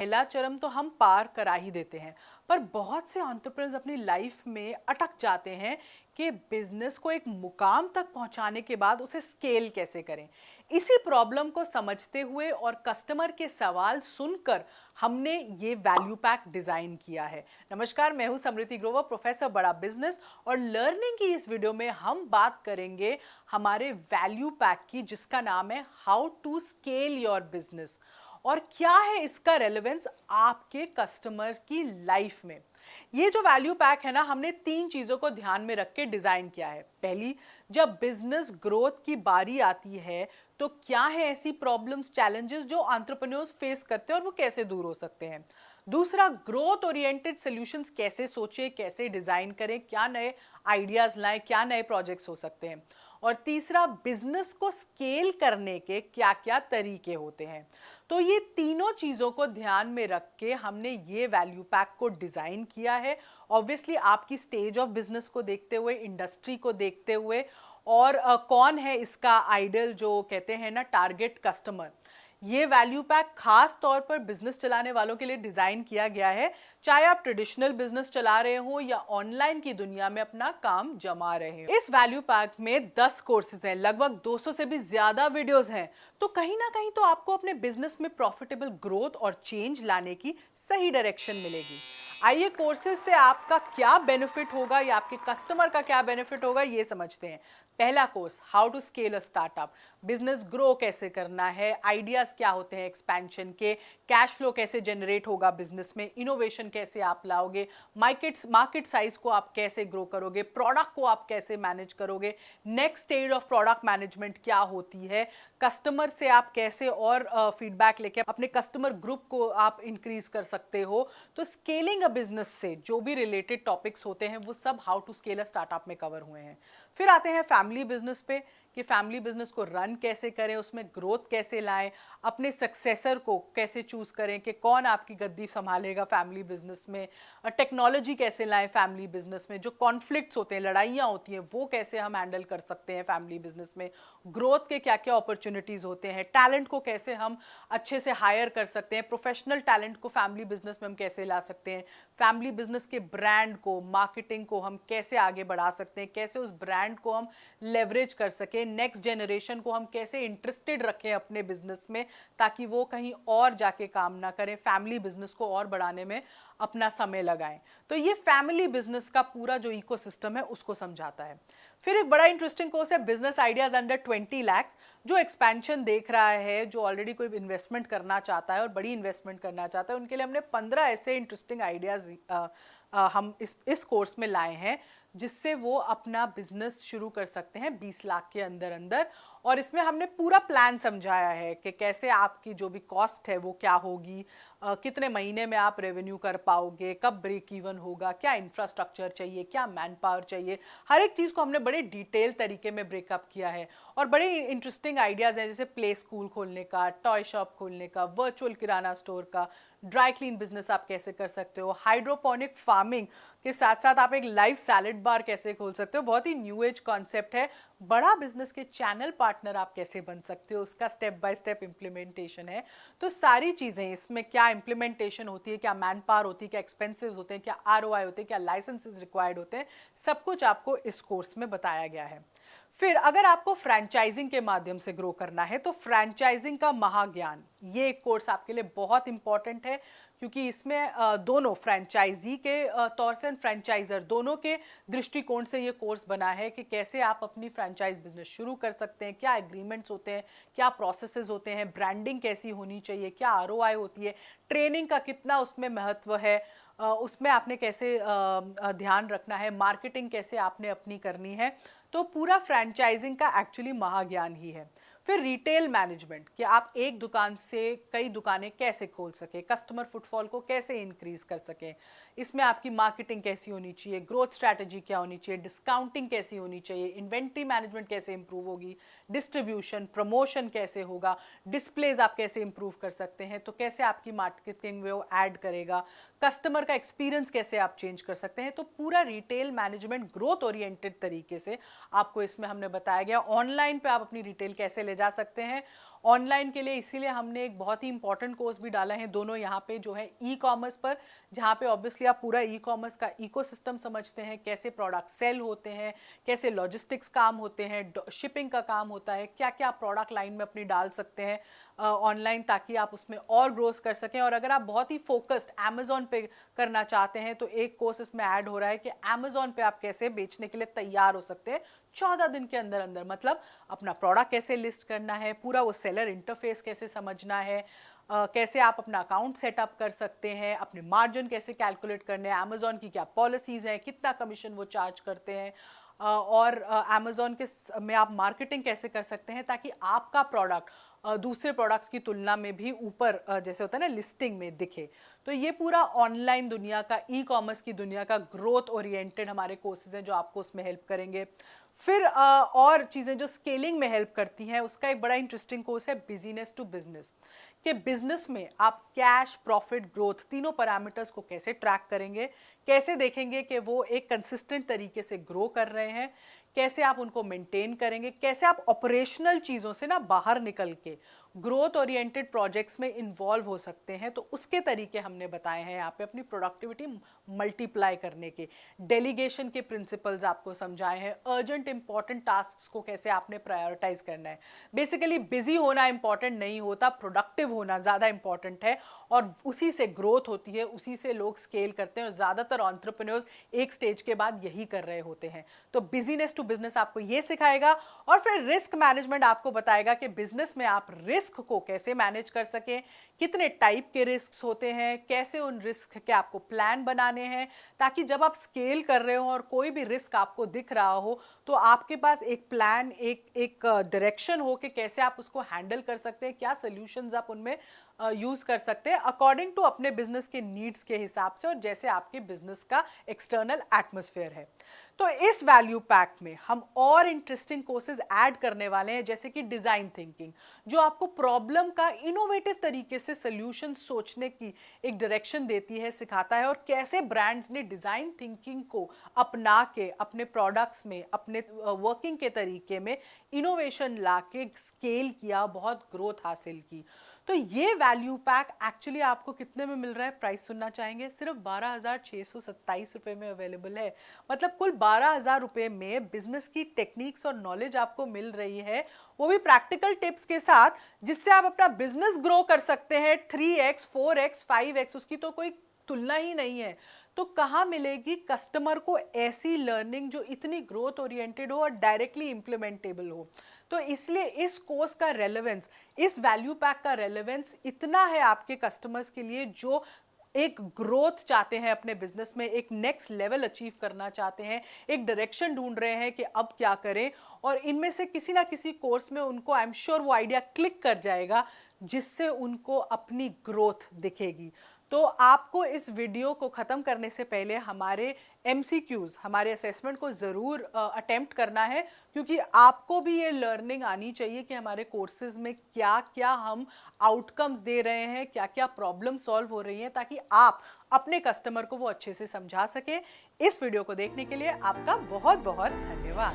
पहला चरम तो हम पार करा ही देते हैं, पर बहुत से एंटरप्रेन्योर्स अपनी लाइफ में अटक जाते हैं कि बिजनेस को एक मुकाम तक पहुंचाने के बाद उसे स्केल कैसे करें। इसी प्रॉब्लम को समझते हुए और कस्टमर के सवाल सुनकर हमने ये वैल्यू पैक डिजाइन किया है। नमस्कार, मैं हूं समृति ग्रोवर, प्रोफेसर बड़ा बिजनेस, और लर्निंग की इस वीडियो में हम बात करेंगे हमारे वैल्यू पैक की, जिसका नाम है how to scale your business, और क्या है इसका रेलेवेंस आपके कस्टमर की लाइफ में। ये जो वैल्यू पैक है ना, हमने 3 चीजों को ध्यान में रख के डिजाइन किया है। पहली, जब बिजनेस ग्रोथ की बारी आती है तो क्या है ऐसी प्रॉब्लम्स, चैलेंजेस जो एंटरप्रेन्योर्स फेस करते हैं और वो कैसे दूर हो सकते हैं। दूसरा, ग्रोथ ओरिएंटेड सॉल्यूशंस कैसे सोचे, कैसे डिजाइन करें, क्या नए आइडियाज लाएं, क्या नए प्रोजेक्ट्स हो सकते हैं। और तीसरा, बिजनेस को स्केल करने के क्या क्या तरीके होते हैं। तो ये तीनों चीजों को ध्यान में रख के हमने ये वैल्यू पैक को डिजाइन किया है। ऑब्वियसली आपकी स्टेज ऑफ बिजनेस को देखते हुए, इंडस्ट्री को देखते हुए, और कौन है इसका आइडल, जो कहते हैं ना टारगेट कस्टमर। ये वैल्यू पैक खास तौर पर बिजनेस चलाने वालों के लिए डिजाइन किया गया है, चाहे आप ट्रेडिशनल बिजनेस चला रहे हो या ऑनलाइन की दुनिया में अपना काम जमा रहे हो। इस वैल्यू पैक में 10 कोर्सेज हैं, लगभग 200 से भी ज्यादा वीडियोस हैं। तो कहीं ना कहीं तो आपको अपने बिजनेस में प्रॉफिटेबल ग्रोथ और चेंज लाने की सही डायरेक्शन मिलेगी। आइए कोर्सेज से आपका क्या बेनिफिट होगा या आपके कस्टमर का क्या बेनिफिट होगा ये समझते हैं। पहला course, how to scale a startup, business grow कैसे करना है, आइडियाज क्या होते हैं एक्सपेंशन के, कैश फ्लो कैसे जनरेट होगा बिजनेस में, इनोवेशन कैसे आप लाओगे, मार्केट साइज को आप कैसे ग्रो करोगे, प्रोडक्ट को आप कैसे मैनेज करोगे, next stage of product management क्या होती है, कस्टमर से आप कैसे और फीडबैक लेके अपने कस्टमर ग्रुप को आप इंक्रीज कर सकते हो। तो स्केलिंग अ बिजनेस से जो भी रिलेटेड टॉपिक्स होते हैं वो सब how to scale a startup में कवर हुए हैं। फिर आते हैं फैमिली बिजनेस पे कि फैमिली बिजनेस को रन कैसे करें, उसमें ग्रोथ कैसे लाएं, अपने सक्सेसर को कैसे चूज करें कि कौन आपकी गद्दी संभालेगा फैमिली बिजनेस में, टेक्नोलॉजी कैसे लाएं फैमिली बिजनेस में, जो कॉन्फ्लिक्ट्स होते हैं, लड़ाइयाँ होती हैं, वो कैसे हम हैंडल कर सकते हैं फैमिली बिजनेस में, ग्रोथ के क्या क्या अपॉर्चुनिटीज होते हैं, टैलेंट को कैसे हम अच्छे से हायर कर सकते हैं, प्रोफेशनल टैलेंट को फैमिली बिजनेस में हम कैसे ला सकते हैं, फैमिली बिजनेस के ब्रांड को, मार्केटिंग को हम कैसे आगे बढ़ा सकते हैं, कैसे उस ब्रांड को हम लेवरेज कर सकें, नेक्स्ट जनरेशन को हम कैसे इंटरेस्टेड रखें अपने बिजनेस में ताकि वो कहीं और जाके काम ना करें, फैमिली बिजनेस को और बढ़ाने में अपना समय लगाएं। तो ये फैमिली बिजनेस का पूरा जो इकोसिस्टम है उसको समझाता है। फिर एक बड़ा इंटरेस्टिंग कोर्स है बिजनेस आइडियाज अंडर 20 लाख। जो एक्सपेंशन देख रहा है, जो ऑलरेडी कोई इन्वेस्टमेंट करना चाहता है और बड़ी इन्वेस्टमेंट करना चाहता है, उनके लिए हमने 15 ऐसे इंटरेस्टिंग आइडियाज हम इस कोर्स में लाए हैं, जिससे वो अपना बिजनेस शुरू कर सकते हैं 20 लाख के अंदर अंदर। और इसमें हमने पूरा प्लान समझाया है कि कैसे आपकी जो भी कॉस्ट है वो क्या होगी, कितने महीने में आप रेवेन्यू कर पाओगे, कब ब्रेक इवन होगा, क्या इंफ्रास्ट्रक्चर चाहिए, क्या मैन पावर चाहिए। हर एक चीज़ को हमने बड़े डिटेल तरीके में ब्रेकअप किया है। और बड़े इंटरेस्टिंग आइडियाज़ हैं, जैसे प्ले स्कूल खोलने का, टॉय शॉप खोलने का, वर्चुअल किराना स्टोर का, ड्राई क्लीन बिजनेस आप कैसे कर सकते हो, हाइड्रोपोनिक फार्मिंग के साथ साथ आप एक लाइव सैलेड बार कैसे खोल सकते हो, बहुत ही न्यू एज कॉन्सेप्ट है। बड़ा बिजनेस के चैनल पार्टनर आप कैसे बन सकते हो, उसका स्टेप बाय स्टेप इंप्लीमेंटेशन है। तो सारी चीज़ें इसमें, क्या इंप्लीमेंटेशन होती है, क्या मैन पावर होती है, क्या एक्सपेंसिव होते हैं, क्या आरओआई होते हैं, क्या लाइसेंसेज रिक्वायर्ड होते हैं, सब कुछ आपको इस कोर्स में बताया गया है। फिर अगर आपको फ्रेंचाइजिंग के माध्यम से ग्रो करना है तो फ्रेंचाइजिंग का महाज्ञान, ये एक कोर्स आपके लिए बहुत इंपॉर्टेंट है, क्योंकि इसमें दोनों फ्रेंचाइजी के तौर से, फ्रेंचाइजर दोनों के दृष्टिकोण से ये कोर्स बना है कि कैसे आप अपनी फ्रेंचाइज बिजनेस शुरू कर सकते हैं, क्या एग्रीमेंट्स होते हैं, क्या प्रोसेसेस होते हैं, ब्रांडिंग कैसी होनी चाहिए, क्या आरओआई होती है, ट्रेनिंग का कितना उसमें महत्व है, उसमें आपने कैसे ध्यान रखना है, मार्केटिंग कैसे आपने अपनी करनी है। तो पूरा फ्रेंचाइजिंग का एक्चुअली महाज्ञान ही है। फिर रिटेल मैनेजमेंट, कि आप एक दुकान से कई दुकानें कैसे खोल सके, कस्टमर फुटफॉल को कैसे इंक्रीज कर सकें, इसमें आपकी मार्केटिंग कैसी होनी चाहिए, ग्रोथ स्ट्रैटेजी क्या होनी चाहिए, डिस्काउंटिंग कैसी होनी चाहिए, इन्वेंट्री मैनेजमेंट कैसे इंप्रूव होगी, डिस्ट्रीब्यूशन प्रमोशन कैसे होगा, डिस्प्लेज आप कैसे इंप्रूव कर सकते हैं, तो कैसे आपकी मार्केटिंग में वो ऐड करेगा, कस्टमर का एक्सपीरियंस कैसे आप चेंज कर सकते हैं। तो पूरा रिटेल मैनेजमेंट ग्रोथ ओरिएंटेड तरीके से आपको इसमें हमने बताया गया। ऑनलाइन पे आप अपनी रिटेल कैसे ले जा सकते हैं ऑनलाइन के लिए इसीलिए हमने एक बहुत ही इंपॉर्टेंट कोर्स भी डाला है, दोनों यहाँ पे जो है ई कॉमर्स पर, जहाँ पे ऑब्वियसली आप पूरा ई कॉमर्स का इकोसिस्टम समझते हैं, कैसे प्रोडक्ट सेल होते हैं, कैसे लॉजिस्टिक्स काम होते हैं, शिपिंग का काम होता है, क्या क्या प्रोडक्ट लाइन में अपनी डाल सकते हैं ऑनलाइन, ताकि आप उसमें और ग्रोथ कर सकें। और अगर आप बहुत ही फोकस्ड अमेजोन पे करना चाहते हैं तो एक कोर्स इसमें ऐड हो रहा है कि अमेजोन पे आप कैसे बेचने के लिए तैयार हो सकते हैं 14 दिन के अंदर अंदर। मतलब अपना प्रोडक्ट कैसे लिस्ट करना है, पूरा वो सेलर इंटरफेस कैसे समझना है, कैसे आप अपना अकाउंट सेटअप कर सकते हैं, अपने मार्जिन कैसे कैलकुलेट करने हैं, अमेजोन की क्या पॉलिसीज़ हैं, कितना कमीशन वो चार्ज करते हैं, और अमेजोन के में आप मार्केटिंग कैसे कर सकते हैं ताकि आपका प्रोडक्ट दूसरे प्रोडक्ट्स की तुलना में भी ऊपर जैसे होता है ना लिस्टिंग में दिखे। तो ये पूरा ऑनलाइन दुनिया का, ई कॉमर्स की दुनिया का ग्रोथ ओरिएंटेड हमारे कोर्सेज हैं जो आपको उसमें हेल्प करेंगे। फिर और चीज़ें जो स्केलिंग में हेल्प करती हैं, उसका एक बड़ा इंटरेस्टिंग कोर्स है बिजनेस टू बिजनेस, कि बिजनेस में आप कैश, प्रॉफिट, ग्रोथ तीनों पैरामीटर्स को कैसे ट्रैक करेंगे, कैसे देखेंगे कि वो एक कंसिस्टेंट तरीके से ग्रो कर रहे हैं, कैसे आप उनको मेंटेन करेंगे, कैसे आप ऑपरेशनल चीज़ों से ना बाहर निकल के ग्रोथ ओरिएंटेड प्रोजेक्ट्स में इन्वॉल्व हो सकते हैं। तो उसके तरीके हमने बताए हैं यहाँ पे, अपनी प्रोडक्टिविटी मल्टीप्लाई करने के, डेलीगेशन के प्रिंसिपल्स आपको समझाए हैं, अर्जेंट इंपॉर्टेंट टास्क्स को कैसे आपने प्रायोरिटाइज करना है। बेसिकली बिजी होना इंपॉर्टेंट नहीं होता, प्रोडक्टिव होना ज़्यादा इंपॉर्टेंट है, और उसी से ग्रोथ होती है, उसी से लोग स्केल करते हैं, और ज़्यादातर एंटरप्रेन्योर्स एक स्टेज के बाद यही कर रहे होते हैं। तो बिजनेस टू बिजनेस आपको ये सिखाएगा, और फिर रिस्क मैनेजमेंट आपको बताएगा कि बिजनेस में आप रिस्क को कैसे मैनेज कर सकें, कितने टाइप के रिस्क होते हैं, कैसे उन रिस्क के आपको प्लान बनाने हैं, ताकि जब आप स्केल कर रहे हो और कोई भी रिस्क आपको दिख रहा हो तो आपके पास एक प्लान, एक डायरेक्शन हो कि कैसे आप उसको हैंडल कर सकते हैं, क्या सॉल्यूशंस आप उनमें यूज़ कर सकते हैं अकॉर्डिंग टू अपने बिजनेस के नीड्स के हिसाब से, और जैसे आपके बिजनेस का एक्सटर्नल एटमॉस्फेयर है। तो इस वैल्यू पैक में हम और इंटरेस्टिंग कोर्सेज ऐड करने वाले हैं, जैसे कि डिज़ाइन थिंकिंग, जो आपको प्रॉब्लम का इनोवेटिव तरीके से सोल्यूशन सोचने की एक डायरेक्शन देती है, सिखाता है, और कैसे ब्रांड्स ने डिज़ाइन थिंकिंग को अपना के अपने प्रोडक्ट्स में, अपने वर्किंग के तरीके में इनोवेशन ला के स्केल किया, बहुत ग्रोथ हासिल की। तो ये वैल्यू पैक एक्चुअली आपको कितने में मिल रहा है, प्राइस सुनना चाहेंगे? सिर्फ 12,627 रुपये में अवेलेबल है। मतलब कुल 12,000 रुपये में बिजनेस की टेक्निक्स और नॉलेज आपको मिल रही है, वो भी प्रैक्टिकल टिप्स के साथ, जिससे आप अपना बिजनेस ग्रो कर सकते हैं 3x, 4x, 5x, उसकी तो कोई तुलना ही नहीं है। तो कहाँ मिलेगी कस्टमर को ऐसी लर्निंग जो इतनी ग्रोथ ओरिएंटेड हो और डायरेक्टली इम्प्लीमेंटेबल हो? तो इसलिए इस कोर्स का रेलेवेंस, इस वैल्यू पैक का रेलेवेंस इतना है आपके कस्टमर्स के लिए जो एक ग्रोथ चाहते हैं अपने बिजनेस में, एक नेक्स्ट लेवल अचीव करना चाहते हैं, एक डायरेक्शन ढूंढ रहे हैं कि अब क्या करें, और इनमें से किसी ना किसी कोर्स में उनको आई एम श्योर वो आइडिया क्लिक कर जाएगा, जिससे उनको अपनी ग्रोथ दिखेगी। तो आपको इस वीडियो को ख़त्म करने से पहले हमारे MCQs, हमारे असेसमेंट को ज़रूर अटेम्प्ट करना है, क्योंकि आपको भी ये लर्निंग आनी चाहिए कि हमारे कोर्सेज में क्या क्या हम आउटकम्स दे रहे हैं, क्या क्या प्रॉब्लम सॉल्व हो रही हैं, ताकि आप अपने कस्टमर को वो अच्छे से समझा सकें। इस वीडियो को देखने के लिए आपका बहुत बहुत धन्यवाद।